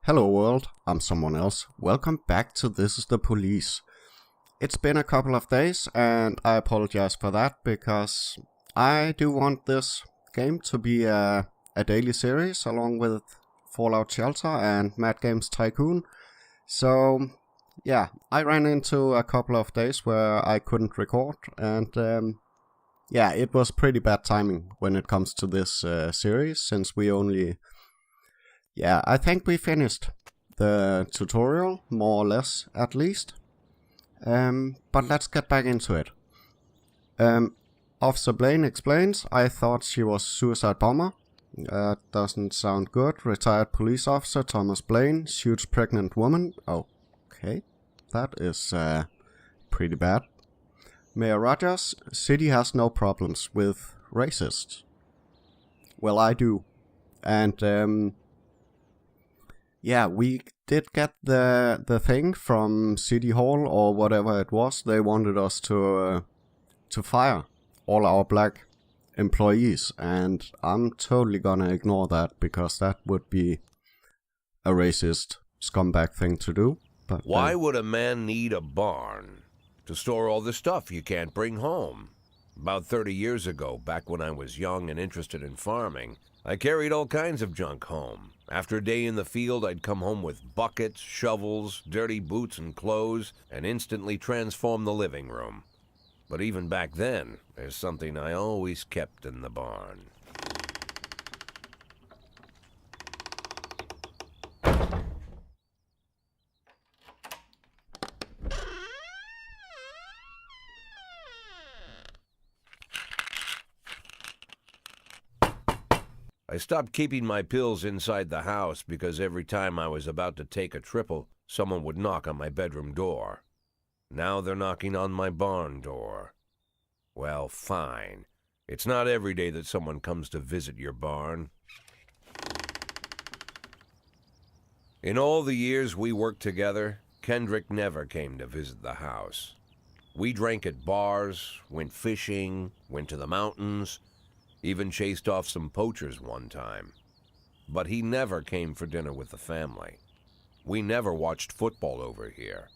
Hello world, I'm someone else. Welcome back to This is the Police. It's been a couple of days and I apologize for that because I do want this game to be a daily series along with Fallout Shelter and Mad Games Tycoon. So yeah, I ran into a couple of days where I couldn't record and it was pretty bad timing when it comes to this series since we only... I think we finished the tutorial, more or less, at least. But let's get back into it. Officer Blaine explains, I thought she was suicide bomber. Doesn't sound good. Retired police officer Thomas Blaine shoots pregnant woman. Okay, that is pretty bad. Mayor Rogers, city has no problems with racists. Well, I do. And we did get the thing from City Hall or whatever it was. They wanted us to fire all our black employees, and I'm totally gonna ignore that because that would be a racist scumbag thing to do. But why would a man need a barn? To store all the stuff you can't bring home. About 30 years ago, back when I was young and interested in farming, I carried all kinds of junk home. After a day in the field, I'd come home with buckets, shovels, dirty boots and clothes, and instantly transform the living room. But even back then, there's something I always kept in the barn. I stopped keeping my pills inside the house because every time I was about to take a triple, someone would knock on my bedroom door. Now they're knocking on my barn door. Well, fine. It's not every day that someone comes to visit your barn. In all the years we worked together, Kendrick never came to visit the house. We drank at bars, went fishing, went to the mountains, even chased off some poachers one time. But he never came for dinner with the family. We never watched football over here.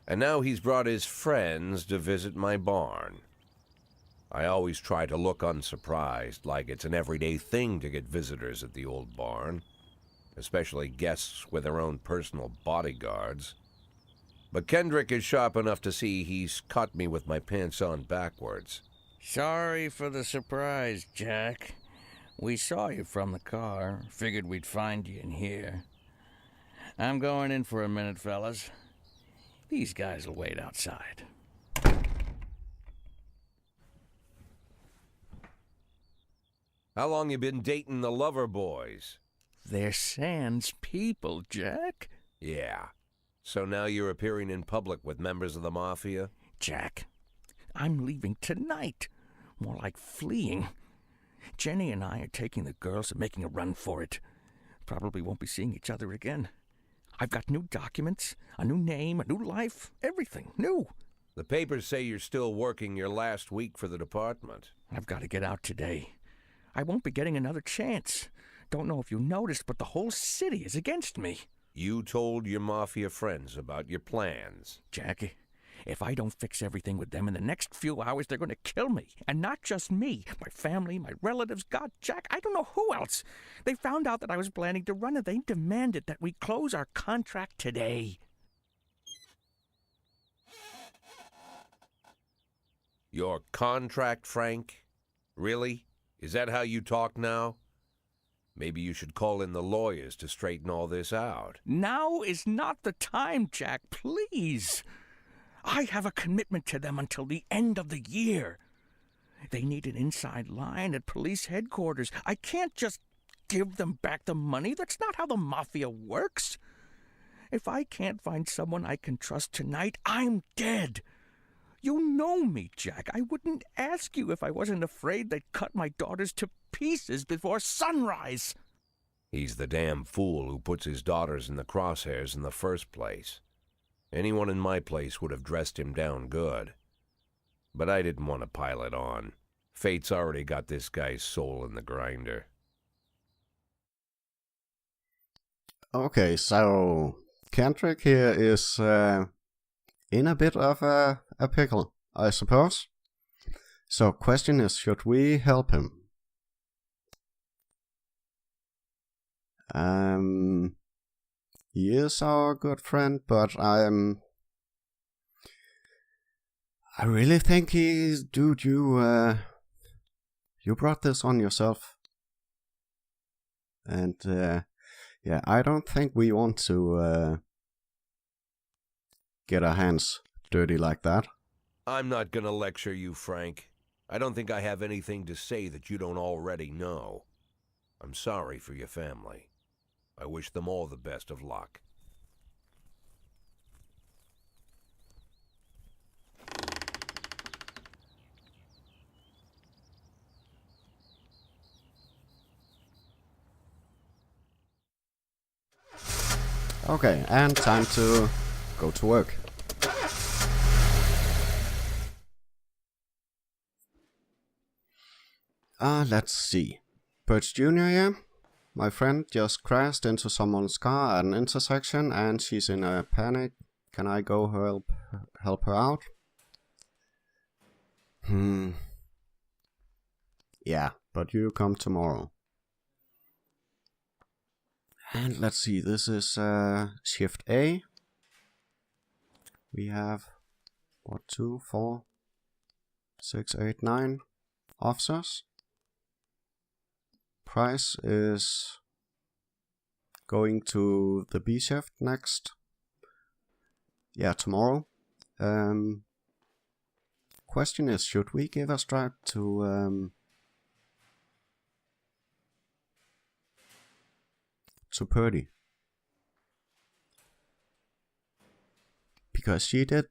And now he's brought his friends to visit my barn. I always try to look unsurprised, like it's an everyday thing to get visitors at the old barn, especially guests with their own personal bodyguards. But Kendrick is sharp enough to see he's caught me with my pants on backwards. Sorry for the surprise, Jack. We saw you from the car. Figured we'd find you in here. I'm going in for a minute, fellas. These guys will wait outside. How long you been dating the lover boys? They're Sans people, Jack. Yeah. So now you're appearing in public with members of the mafia? Jack, I'm leaving tonight. More like fleeing. Jenny and I are taking the girls and making a run for it. Probably won't be seeing each other again. I've got new documents, a new name, a new life, everything new. The papers say you're still working your last week for the department. I've got to get out today. I won't be getting another chance. Don't know if you noticed, but the whole city is against me. You told your mafia friends about your plans. Jackie, if I don't fix everything with them in the next few hours, they're going to kill me. And not just me. My family, my relatives, God, Jack, I don't know who else. They found out that I was planning to run and they demanded that we close our contract today. Your contract, Frank? Really? Is that how you talk now? Maybe you should call in the lawyers to straighten all this out. Now is not the time, Jack, please. I have a commitment to them until the end of the year. They need an inside line at police headquarters. I can't just give them back the money. That's not how the mafia works. If I can't find someone I can trust tonight, I'm dead. You know me, Jack. I wouldn't ask you if I wasn't afraid they'd cut my daughters to pieces before sunrise. He's the damn fool who puts his daughters in the crosshairs in the first place. Anyone in my place would have dressed him down good. But I didn't want to pile it on. Fate's already got this guy's soul in the grinder. Okay, so Kendrick here is in a bit of a pickle, I suppose. So question is, should we help him? He is our good friend, but I really think dude, you brought this on yourself. And yeah, I don't think we want to get our hands dirty like that. I'm not gonna lecture you, Frank. I don't think I have anything to say that you don't already know. I'm sorry for your family. I wish them all the best of luck. Okay, and time to go to work. Let's see. Birch Jr. here. My friend just crashed into someone's car at an intersection and she's in a panic. Can I go help her out? Yeah, but you come tomorrow. And let's see, this is shift A. We have 1, 2, 4, 6, 8, 9 officers. Price is going to the B shift next. Yeah, tomorrow. Question is, should we give a strap to Purdy? Because she did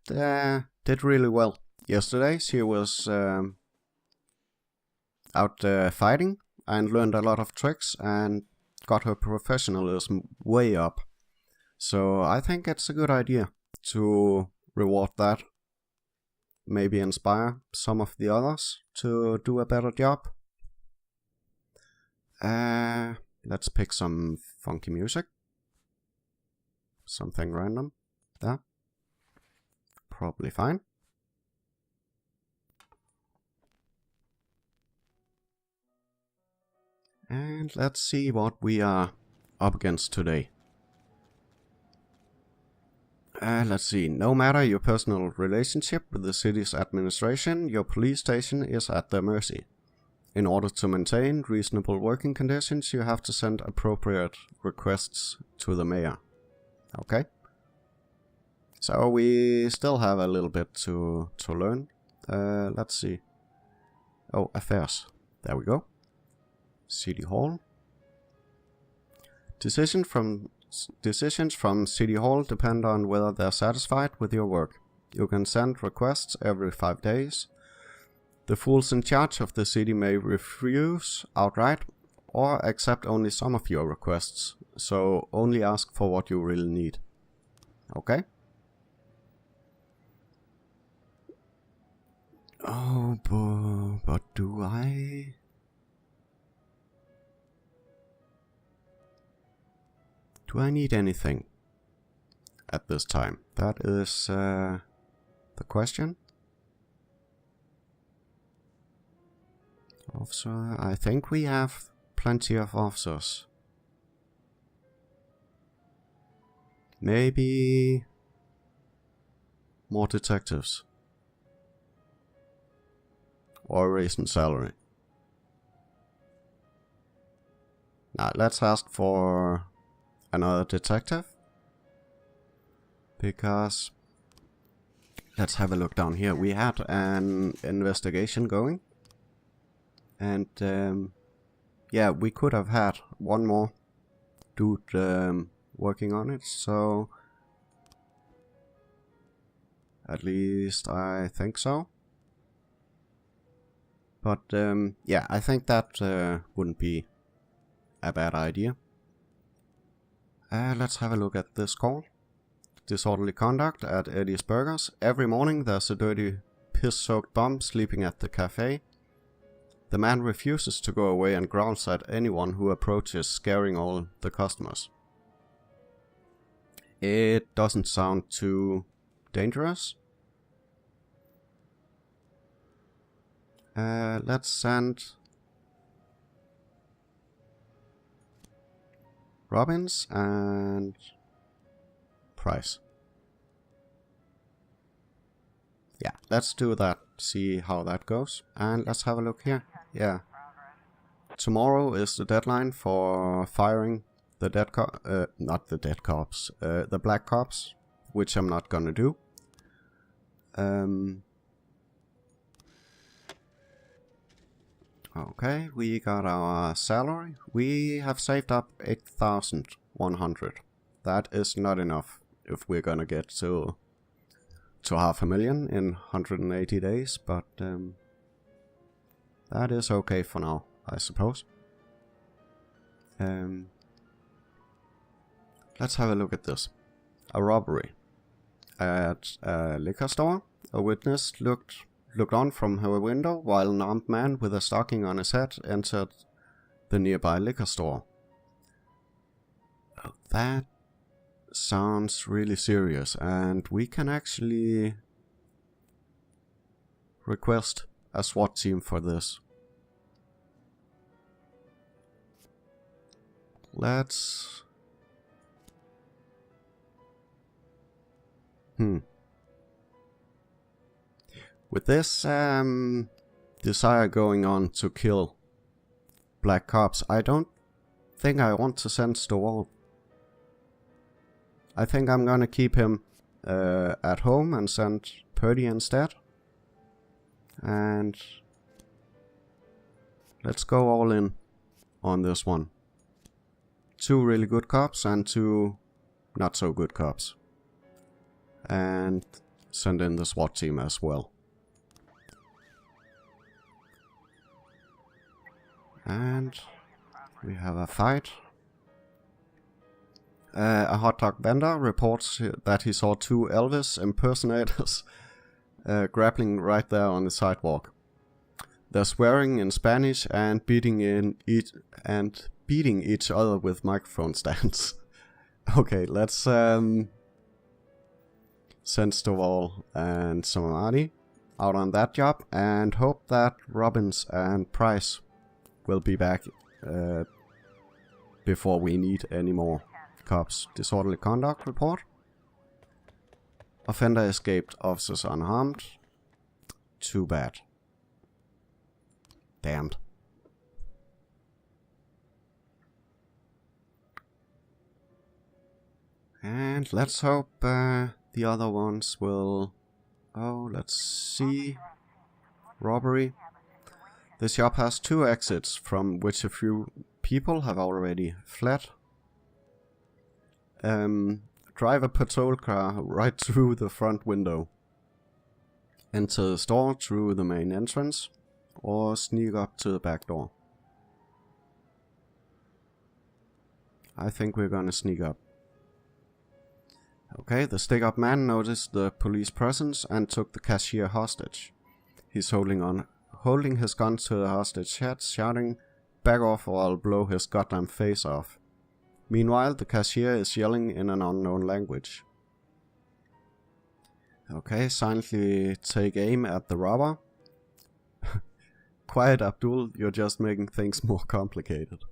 really well yesterday. She was out fighting and learned a lot of tricks and got her professionalism way up. So I think it's a good idea to reward that. Maybe inspire some of the others to do a better job. Let's pick some funky music. Something random. There. Probably fine. And let's see what we are up against today. Let's see. No matter your personal relationship with the city's administration, your police station is at their mercy. In order to maintain reasonable working conditions, you have to send appropriate requests to the mayor. Okay. So we still have a little bit to learn. Let's see. Oh, affairs. There we go. City Hall. Decisions from City Hall depend on whether they're satisfied with your work. You can send requests every 5 days. The fools in charge of the city may refuse outright or accept only some of your requests, so only ask for what you really need. Okay? Oh, but do I? Do I need anything at this time? That is the question. Officer, I think we have plenty of officers. Maybe more detectives. Or raise in salary. Now let's ask for another detective. Because let's have a look down here. We had an investigation going. And yeah, we could have had one more dude working on it, so at least I think so. But yeah, I think that wouldn't be a bad idea. Let's have a look at this call. Disorderly conduct at Eddie's Burgers. Every morning there's a dirty, piss-soaked bum sleeping at the cafe. The man refuses to go away and growls at anyone who approaches, scaring all the customers. It doesn't sound too dangerous. Let's send Robbins and Price. Yeah, let's do that, see how that goes. And let's have a look here. Yeah. Tomorrow is the deadline for firing the the black cops, which I'm not gonna do. Okay, we got our salary. We have saved up 8,100. That is not enough if we're gonna get to 500,000 in 180 days, but that is okay for now, I suppose. Let's have a look at this. A robbery at a liquor store. A witness looked on from her window while an armed man with a stocking on his head entered the nearby liquor store. Oh, that sounds really serious, and we can actually request a SWAT team for this. Let's... With this desire going on to kill black cops, I don't think I want to send Stovall. I think I'm gonna keep him at home and send Purdy instead. And let's go all in on this one. 2 really good cops and 2 not so good cops. And send in the SWAT team as well. And we have a fight. A hot dog vendor reports that he saw 2 Elvis impersonators grappling right there on the sidewalk. They're swearing in Spanish and beating each other with microphone stands. Okay, let's send Stovall and Samadi out on that job and hope that Robbins and Price will be back before we need any more cops. Disorderly conduct report. Offender escaped, officers unharmed. Too bad. Damned. And let's hope the other ones will... Oh, let's see. Robbery. This shop has 2 exits, from which a few people have already fled. Drive a patrol car right through the front window. Enter the store through the main entrance, or sneak up to the back door. I think we're gonna sneak up. Okay, the stick-up man noticed the police presence and took the cashier hostage. He's holding his gun to the hostage head, shouting, "Back off or I'll blow his goddamn face off." Meanwhile, the cashier is yelling in an unknown language. Okay, silently take aim at the robber. Quiet, Abdul, you're just making things more complicated.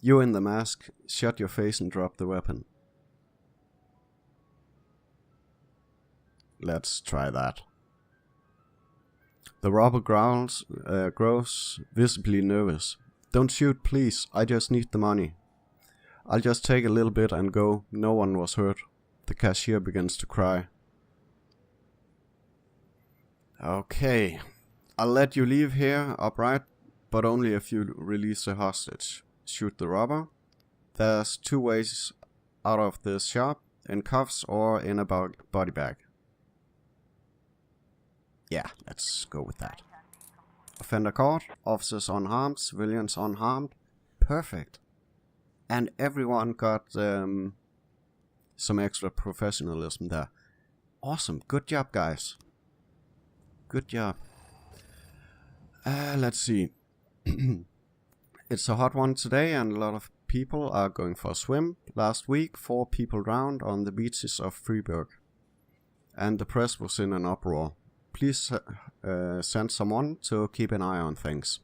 You in the mask, shut your face and drop the weapon. Let's try that. The robber grows visibly nervous. Don't shoot, please. I just need the money. I'll just take a little bit and go. No one was hurt. The cashier begins to cry. Okay. I'll let you leave here upright, but only if you release the hostage. Shoot the robber. There's 2 ways out of this shop. In cuffs or in a body bag. Yeah, let's go with that. Offender caught, officers unharmed, civilians unharmed. Perfect. And everyone got some extra professionalism there. Awesome. Good job, guys. Good job. Let's see. It's a hot one today and a lot of people are going for a swim. Last week, 4 people drowned on the beaches of Freeburg. And the press was in an uproar. Please send someone to keep an eye on things.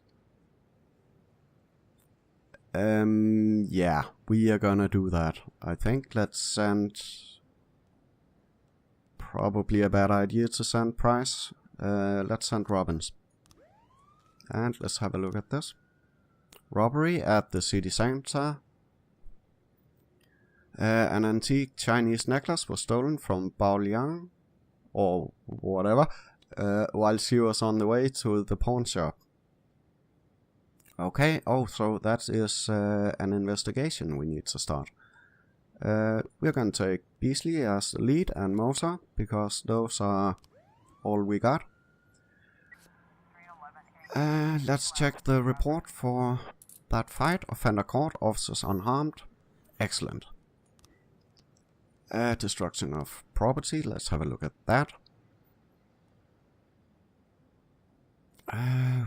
Yeah, we are gonna do that, I think. Let's send... Probably a bad idea to send Price. Let's send Robbins. And let's have a look at this. Robbery at the city center. An antique Chinese necklace was stolen from Bao Liang, or whatever, while she was on the way to the pawn shop. Okay, oh, so that is an investigation we need to start. We're gonna take Beasley as the lead and Moser, because those are all we got. Let's check the report for that fight. Offender caught, officers unharmed. Excellent. Destruction of property, let's have a look at that.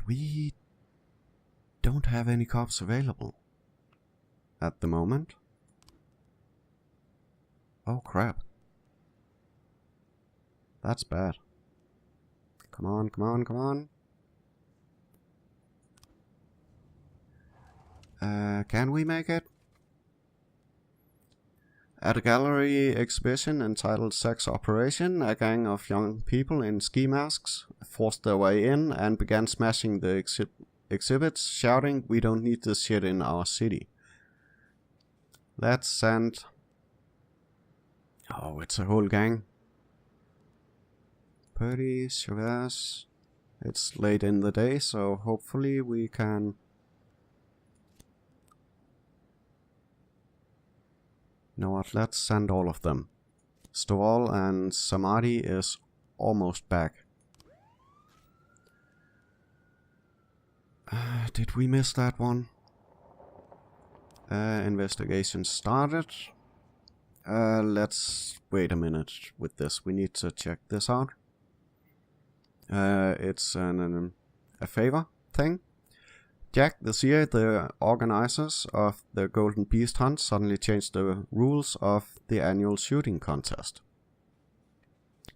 We don't have any cops available at the moment. Oh crap. That's bad. Come on, come on, come on. Can we make it? At a gallery exhibition entitled Sex Operation, a gang of young people in ski masks forced their way in and began smashing the exhibits, shouting, "We don't need this shit in our city." Let's send... Oh, it's a whole gang. Purdy, Chavez. It's late in the day, so hopefully we can... You know what, let's send all of them. Stovall and Samadhi is almost back. Did we miss that one? Investigation started. Let's wait a minute with this. We need to check this out. It's a favor thing. Jack, this year the organizers of the Golden Beast Hunt suddenly changed the rules of the annual shooting contest.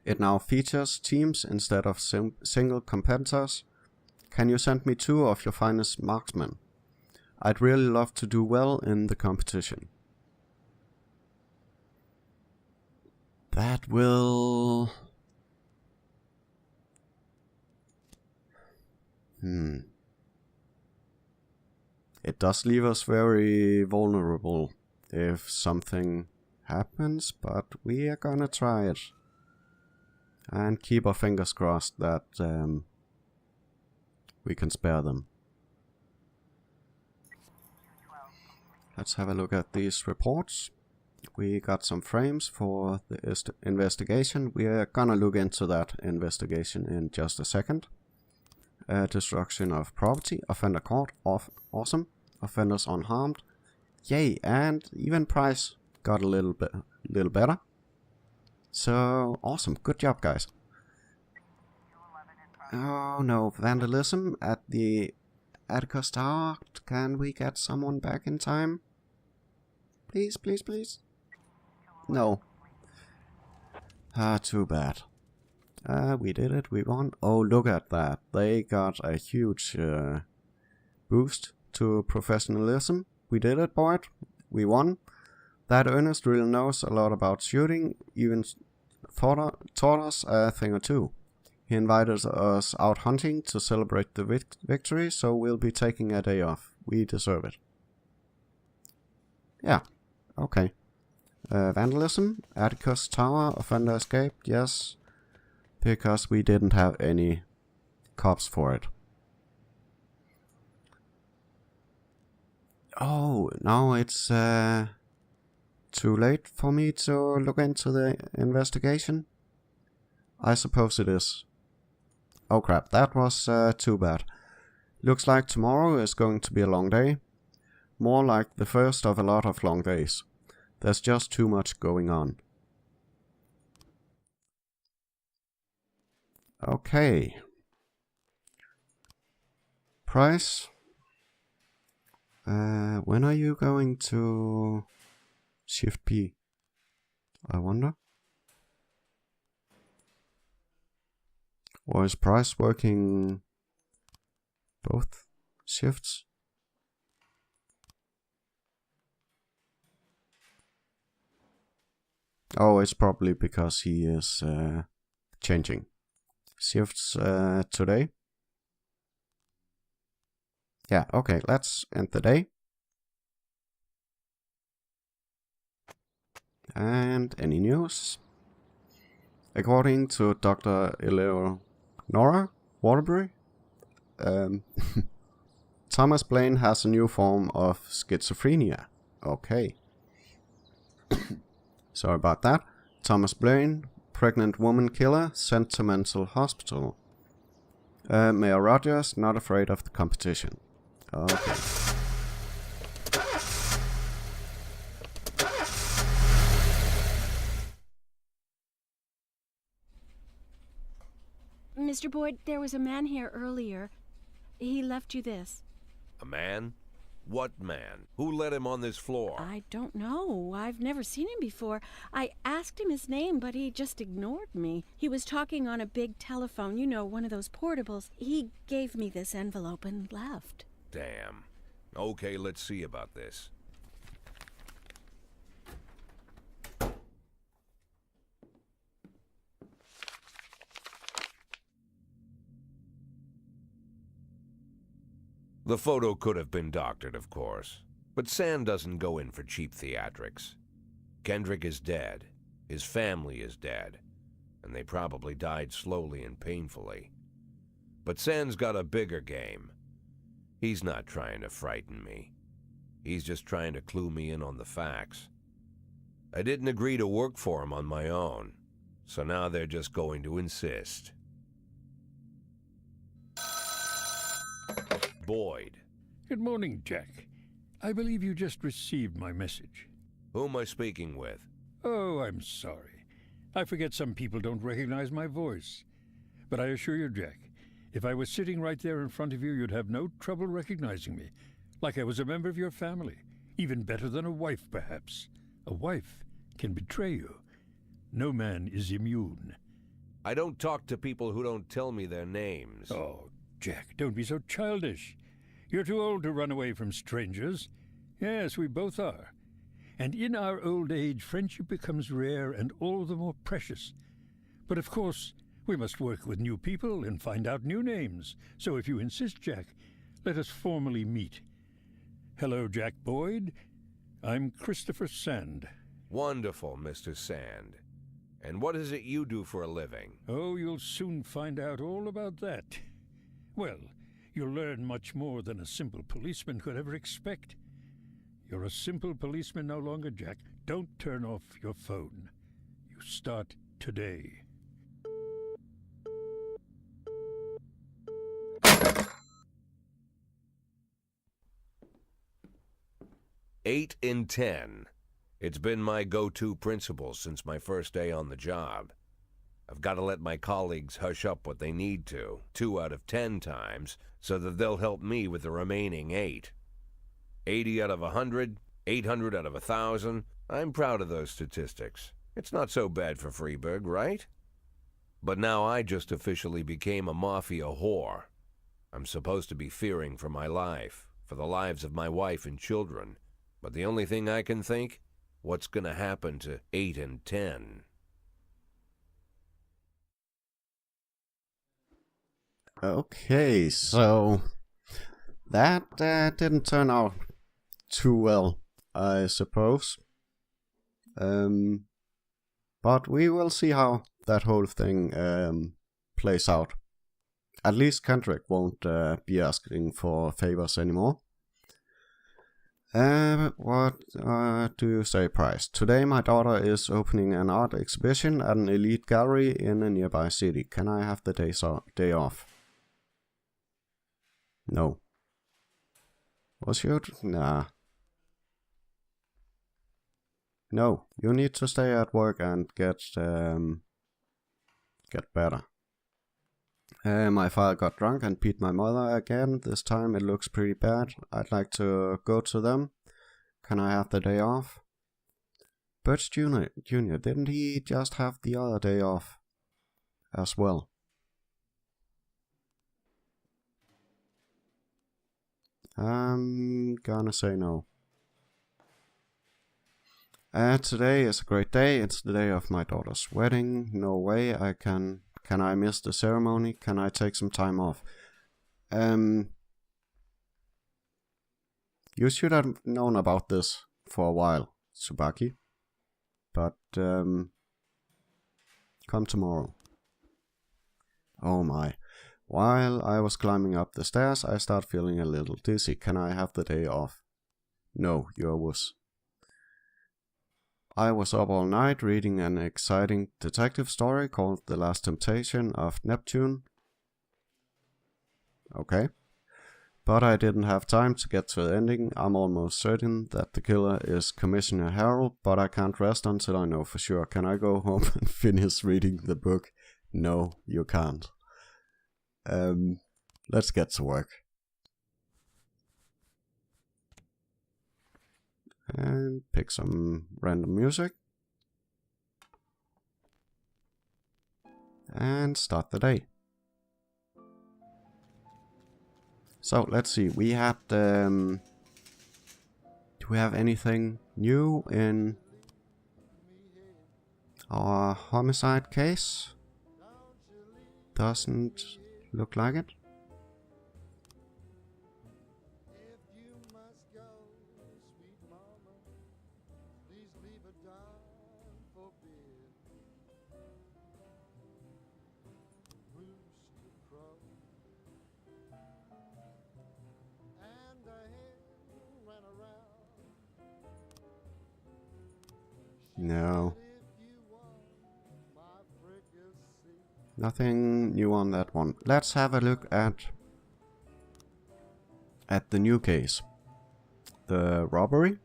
It now features teams instead of single competitors. Can you send me 2 of your finest marksmen? I'd really love to do well in the competition. That will... It does leave us very vulnerable if something happens, but we are gonna try it. And keep our fingers crossed that we can spare them. Let's have a look at these reports. We got some frames for the investigation. We are gonna look into that investigation in just a second. Destruction of property. Offender caught. Awesome. Offenders unharmed. Yay, and even Price got a little better. So, awesome. Good job, guys. Oh no, vandalism at the Atticus Tower. Can we get someone back in time? Please, please, please. No. Too bad. We did it, we won. Oh, look at that. They got a huge boost to professionalism. We did it, boy. We won. That Ernest really knows a lot about shooting, even taught us a thing or two. He invited us out hunting to celebrate the victory, so we'll be taking a day off. We deserve it. Yeah, okay. Vandalism, Atticus Tower, offender escaped, yes. Because we didn't have any cops for it. Oh, now it's too late for me to look into the investigation? I suppose it is. Oh crap, that was too bad. Looks like tomorrow is going to be a long day. More like the first of a lot of long days. There's just too much going on. Okay. Price. When are you going to shift P? I wonder. Or is Price working both shifts? Oh, it's probably because he is changing shifts today. Yeah, okay, let's end the day. And any news? According to Dr. Eleonora Waterbury, Thomas Blaine has a new form of schizophrenia. Okay. Sorry about that. Thomas Blaine, pregnant woman killer, sent to mental hospital. Mayor Rogers, not afraid of the competition. Okay. Mr. Boyd, there was a man here earlier. He left you this. A man? What man? Who let him on this floor? I don't know. I've never seen him before. I asked him his name, but he just ignored me. He was talking on a big telephone, you know, one of those portables. He gave me this envelope and left. Damn. Okay, let's see about this. The photo could have been doctored, of course, but Sand doesn't go in for cheap theatrics. Kendrick is dead, his family is dead, and they probably died slowly and painfully. But Sand's got a bigger game. He's not trying to frighten me. He's just trying to clue me in on the facts. I didn't agree to work for him on my own, so now they're just going to insist. Boyd. Good morning, Jack. I believe you just received my message. Who am I speaking with? Oh, I'm sorry. I forget some people don't recognize my voice. But I assure you, Jack, if I was sitting right there in front of you, you'd have no trouble recognizing me. Like I was a member of your family. Even better than a wife, perhaps. A wife can betray you. No man is immune. I don't talk to people who don't tell me their names. Oh, Jack, don't be so childish. You're too old to run away from strangers. Yes, we both are. And in our old age, friendship becomes rare and all the more precious. But of course, we must work with new people and find out new names. So if you insist, Jack, let us formally meet. Hello, Jack Boyd. I'm Christopher Sand. Wonderful, Mr. Sand. And what is it you do for a living? Oh, you'll soon find out all about that. Well, you'll learn much more than a simple policeman could ever expect. You're a simple policeman no longer, Jack. Don't turn off your phone. You start today. Eight in 10. It's been my go-to principle since my first day on the job. I've got to let my colleagues hush up what they need to, 2 out of 10 times, so that they'll help me with the remaining 8. 80 out of 100, 800 out of 1,000. I'm proud of those statistics. It's not so bad for Freeburg, right? But now I just officially became a mafia whore. I'm supposed to be fearing for my life, for the lives of my wife and children. But the only thing I can think, what's gonna happen to 8 and 10? Okay, so that didn't turn out too well, I suppose. But we will see how that whole thing plays out. At least Kendrick won't be asking for favors anymore. What do you say, Price? Today my daughter is opening an art exhibition at an elite gallery in a nearby city. Can I have the day off? No. Was you? Nah. No, you need to stay at work and get better. My father got drunk and beat my mother again. This time it looks pretty bad. I'd like to go to them. Can I have the day off? Birch Jr., didn't he just have the other day off as well? I'm gonna say no. Today is a great day. It's the day of my daughter's wedding. No way I can I miss the ceremony? Can I take some time off? You should have known about this for a while, Tsubaki. But, come tomorrow. Oh my. While I was climbing up the stairs, I start feeling a little dizzy. Can I have the day off? No, you're a wuss. I was up all night reading an exciting detective story called The Last Temptation of Neptune. Okay. But I didn't have time to get to the ending. I'm almost certain that the killer is Commissioner Harold, but I can't rest until I know for sure. Can I go home and finish reading the book? No, you can't. Let's get to work. And pick some random music. And start the day. So, let's see. We had, do we have anything new in our homicide case? Doesn't look like it. No. Nothing new on that one. Let's have a look at the new case. The robbery.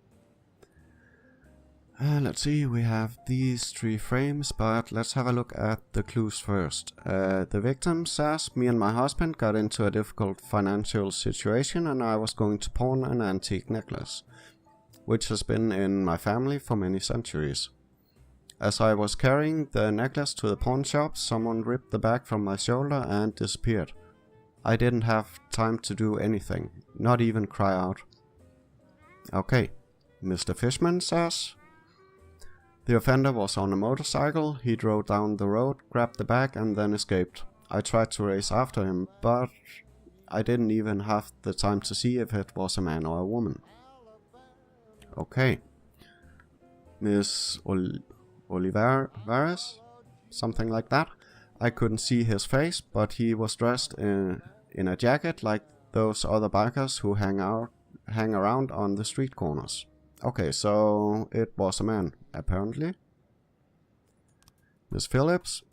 Let's see, we have these 3 frames, but let's have a look at the clues first. The victim says, me and my husband got into a difficult financial situation and I was going to pawn an antique necklace, which has been in my family for many centuries. As I was carrying the necklace to the pawn shop, someone ripped the bag from my shoulder and disappeared. I didn't have time to do anything, not even cry out. Okay, Mr. Fishman says, the offender was on a motorcycle, he drove down the road, grabbed the bag and then escaped. I tried to race after him, but I didn't even have the time to see if it was a man or a woman. Okay. Miss Olivares? Something like that. I couldn't see his face, but he was dressed in a jacket like those other bikers who hang around on the street corners. Okay, so it was a man, apparently. Miss Phillips?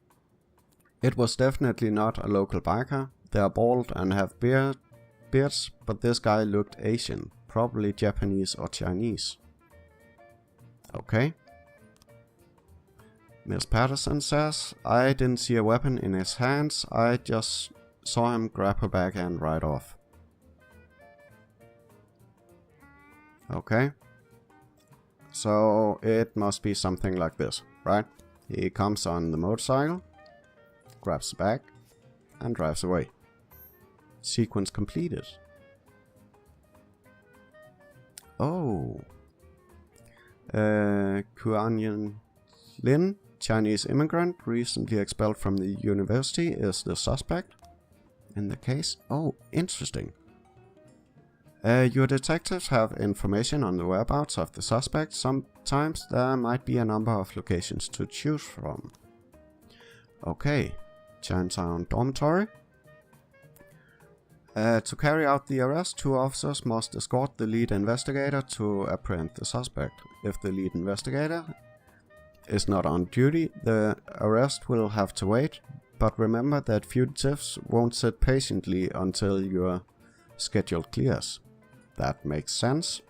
It was definitely not a local biker. They are bald and have beards, but this guy looked Asian. Probably Japanese or Chinese. Okay. Miss Patterson says, I didn't see a weapon in his hands, I just saw him grab her bag and ride off. Okay. So it must be something like this, right? He comes on the motorcycle, grabs the bag, and drives away. Sequence completed. Oh. Kuan Lin, Chinese immigrant, recently expelled from the university, is the suspect in the case. Oh, interesting. Your detectives have information on the whereabouts of the suspect. Sometimes there might be a number of locations to choose from. Okay, Chinatown dormitory. To carry out the arrest, 2 officers must escort the lead investigator to apprehend the suspect. If the lead investigator is not on duty, the arrest will have to wait, but remember that fugitives won't sit patiently until your schedule clears. That makes sense.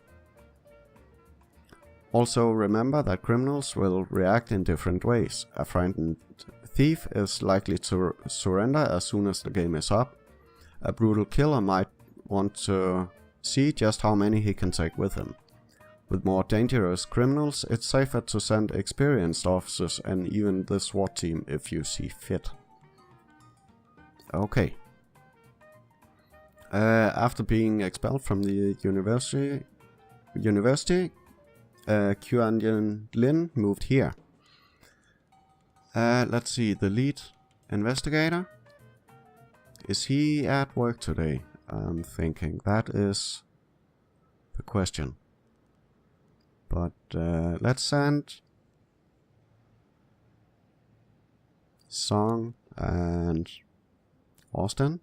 Also remember that criminals will react in different ways. A frightened thief is likely to surrender as soon as the game is up. A brutal killer might want to see just how many he can take with him. With more dangerous criminals, it's safer to send experienced officers and even the SWAT team if you see fit. Okay. After being expelled from the university, Kyuan Lin moved here. Let's see, the lead investigator. Is he at work today? I'm thinking that is the question. But let's send Song and Austin.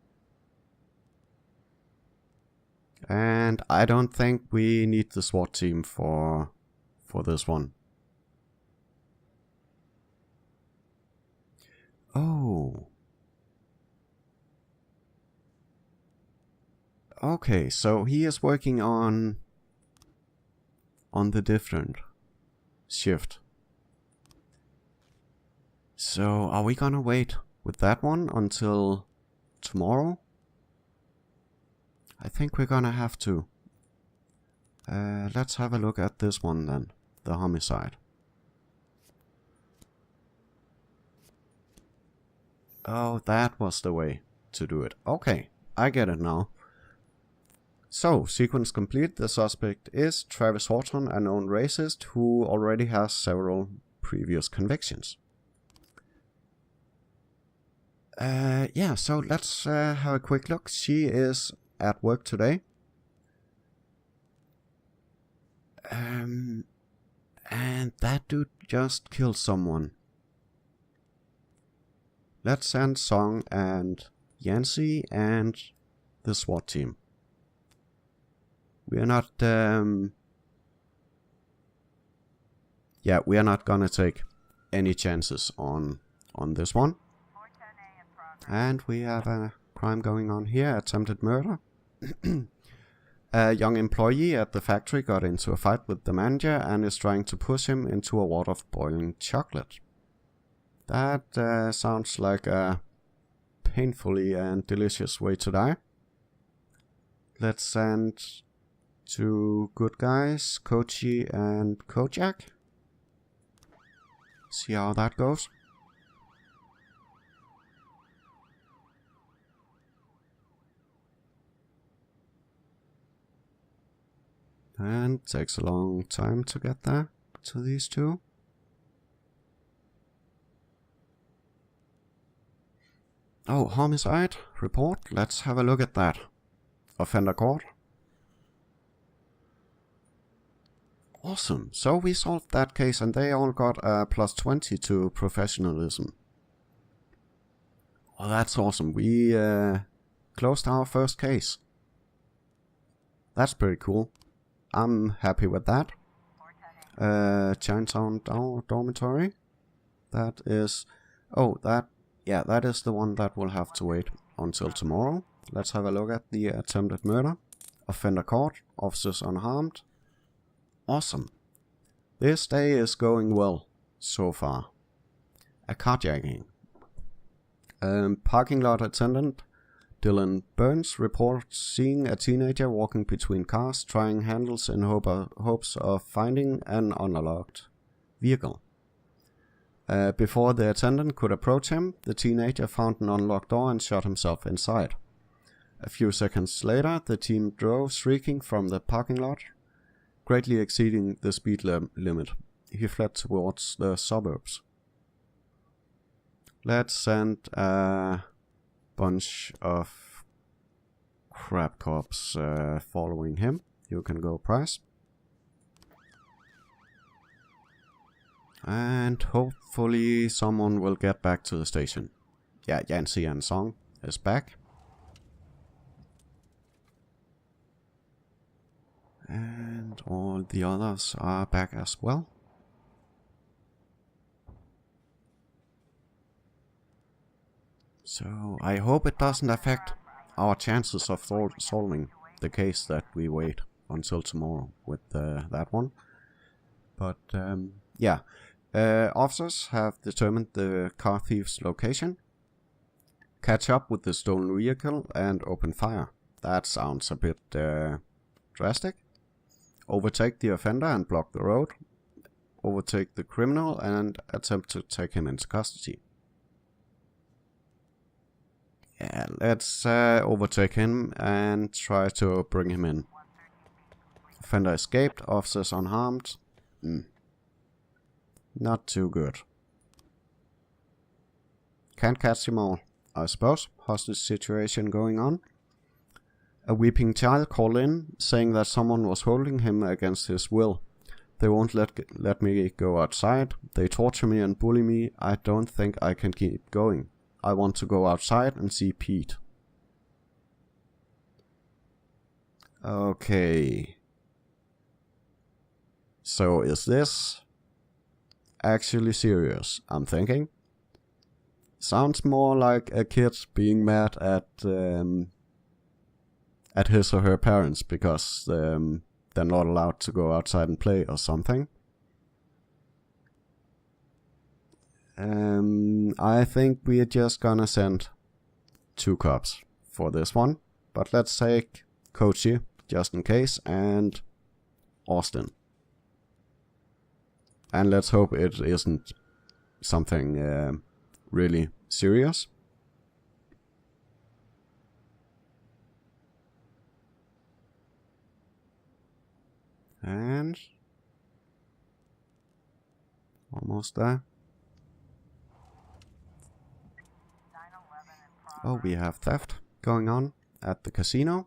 And I don't think we need the SWAT team for this one. Oh. Okay, so he is working on the different shift. So are we gonna wait with that one until tomorrow? I think we're gonna have to. Let's have a look at this one then, the homicide. Oh, that was the way to do it. Okay, I get it now. So, sequence complete. The suspect is Travis Horton, a known racist who already has several previous convictions. Yeah, so let's have a quick look. She is at work today. And that dude just killed someone. Let's send Song and Yancy and the SWAT team. We are not, yeah, we are not gonna take any chances on this one. And we have a crime going on here, attempted murder. A young employee at the factory got into a fight with the manager and is trying to push him into a wad of boiling chocolate. That sounds like a painfully and delicious way to die. Let's send two good guys, Kochi and Kojak. See how that goes. And takes a long time to get there to these two. Oh, homicide report. Let's have a look at that. Offender caught. Awesome. So we solved that case and they all got a +20 to professionalism. Oh, that's awesome. We closed our first case. That's pretty cool. I'm happy with that. Chinatown dormitory. That is... Oh, yeah, that is the one that will have to wait until tomorrow. Let's have a look at the attempted murder. Offender caught. Officers unharmed. Awesome. This day is going well so far. A carjacking. Parking lot attendant Dylan Burns reports seeing a teenager walking between cars, trying handles in hopes of finding an unlocked vehicle. Before the attendant could approach him, the teenager found an unlocked door and shot himself inside. A few seconds later, the team drove shrieking from the parking lot, greatly exceeding the speed limit. He fled towards the suburbs. Let's send a bunch of crap cops following him. You can go, Price. And hopefully someone will get back to the station. Yeah, Yancy and Song is back. And all the others are back as well. So I hope it doesn't affect our chances of solving the case that we wait until tomorrow with that one. But yeah, Officers have determined the car thief's location, catch up with the stolen vehicle, and open fire. That sounds a bit drastic. Overtake the offender and block the road. Overtake the criminal and attempt to take him into custody. Yeah, let's overtake him and try to bring him in. Offender escaped, officers unharmed. Not too good. Can't catch him all, I suppose. Hostage situation going on. A weeping child called in, saying that someone was holding him against his will. They won't let me go outside. They torture me and bully me. I don't think I can keep going. I want to go outside and see Pete. Okay. So is this actually serious? I'm thinking. Sounds more like a kid being mad at his or her parents because they're not allowed to go outside and play or something. I think we're just gonna send 2 cops for this one, but let's take Kochi just in case and Austin. And let's hope it isn't something really serious. And almost there. Oh, we have theft going on at the casino.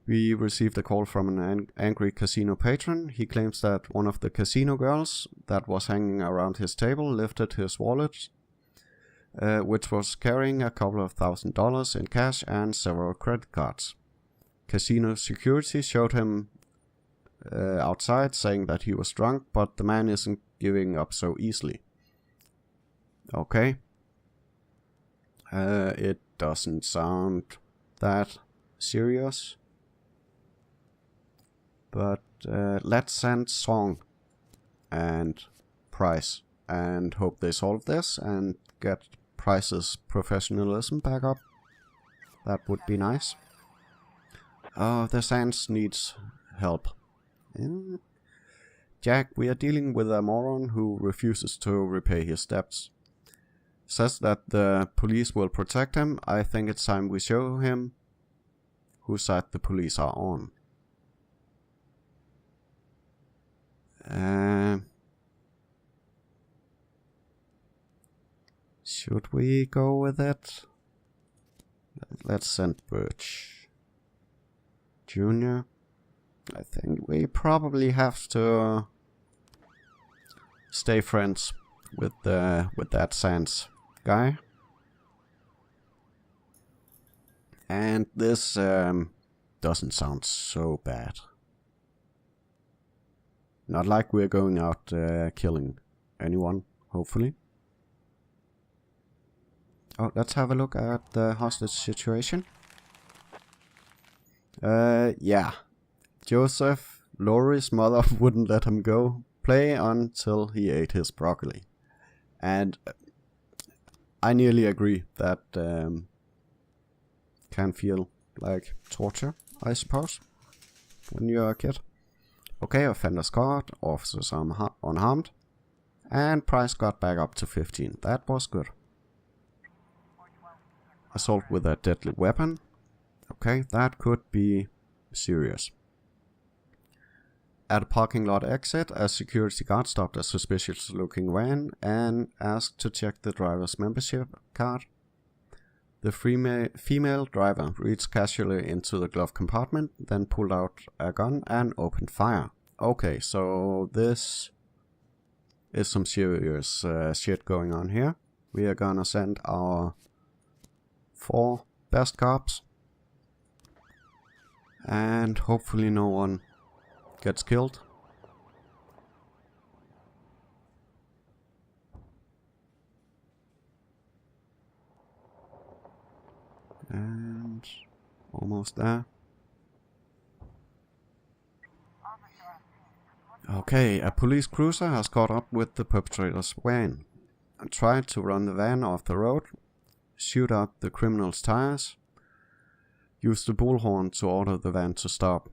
We received a call from an angry casino patron. He claims that one of the casino girls that was hanging around his table lifted his wallet, which was carrying a couple of $1,000 in cash and several credit cards. Casino security showed him outside, saying that he was drunk, but the man isn't giving up so easily. Okay. It doesn't sound that serious. But let's send Song and Price and hope they solve this and get Price's professionalism back up. That would be nice. Oh, the Sands needs help. Jack, we are dealing with a moron who refuses to repay his debts. Says that the police will protect him. I think it's time we show him whose side the police are on. Should we go with it? Let's send Birch Jr. I think we probably have to stay friends with that Sands guy. And this doesn't sound so bad. Not like we're going out killing anyone, hopefully. Oh, let's have a look at the hostage situation. Yeah. Joseph, Laurie's mother wouldn't let him go play until he ate his broccoli. And I nearly agree that can feel like torture, I suppose, when you're a kid. Okay, offenders caught, officers unharmed, and Price got back up to 15. That was good. Assault with a deadly weapon. Okay, that could be serious. At a parking lot exit, a security guard stopped a suspicious-looking van and asked to check the driver's membership card. The female driver reached casually into the glove compartment, then pulled out a gun and opened fire. Okay, so this is some serious shit going on here. We are gonna send our 4 best cops, and hopefully no one gets killed. And almost there. Okay, a police cruiser has caught up with the perpetrator's van and tried to run the van off the road, shoot out the criminal's tires, use the bullhorn to order the van to stop.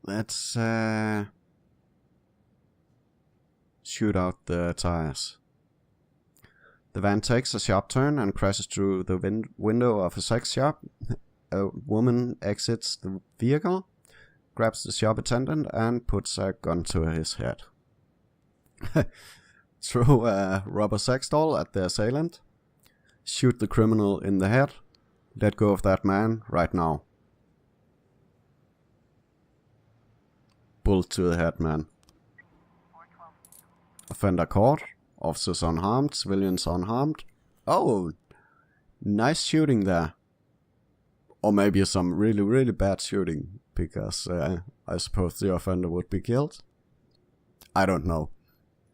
Let's shoot out the tires. The van takes a sharp turn and crashes through the window of a sex shop. A woman exits the vehicle, grabs the shop attendant and puts a gun to his head. Throw a rubber sex doll at the assailant. Shoot the criminal in the head. Let go of that man right now. Bullet to the head, man. Offender caught. Officers unharmed. Civilians unharmed. Oh, nice shooting there. Or maybe some really, really bad shooting, because I suppose the offender would be killed. I don't know.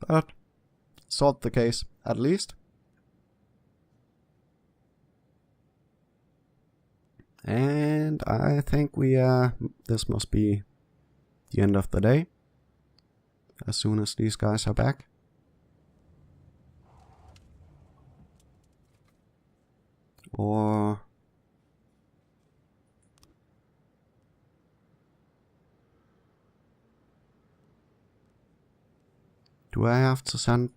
But solved the case, at least. And I think this must be the end of the day. As soon as these guys are back. Or... do I have to send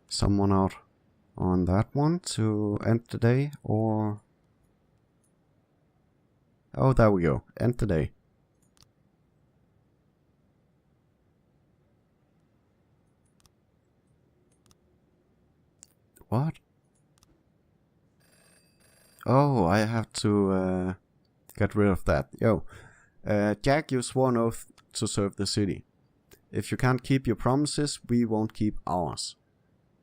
someone out on that one to end the day, or... oh, there we go. End the day. What? Oh, I have to get rid of that. Yo, Jack, you swore an oath to serve the city. If you can't keep your promises, we won't keep ours.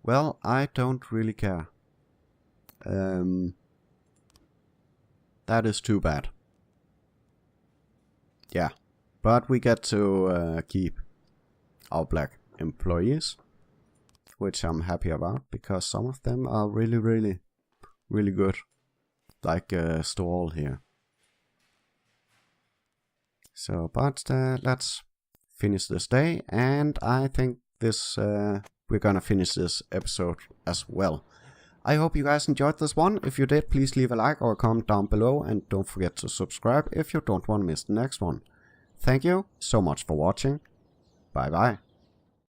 Well, I don't really care. That is too bad. Yeah, but we get to keep our black employees, which I'm happy about, because some of them are really, really, really good. Like Stoll here. So, but let's finish this day, and I think this we're gonna finish this episode as well. I hope you guys enjoyed this one. If you did, please leave a like or a comment down below, and don't forget to subscribe if you don't want to miss the next one. Thank you so much for watching. Bye bye.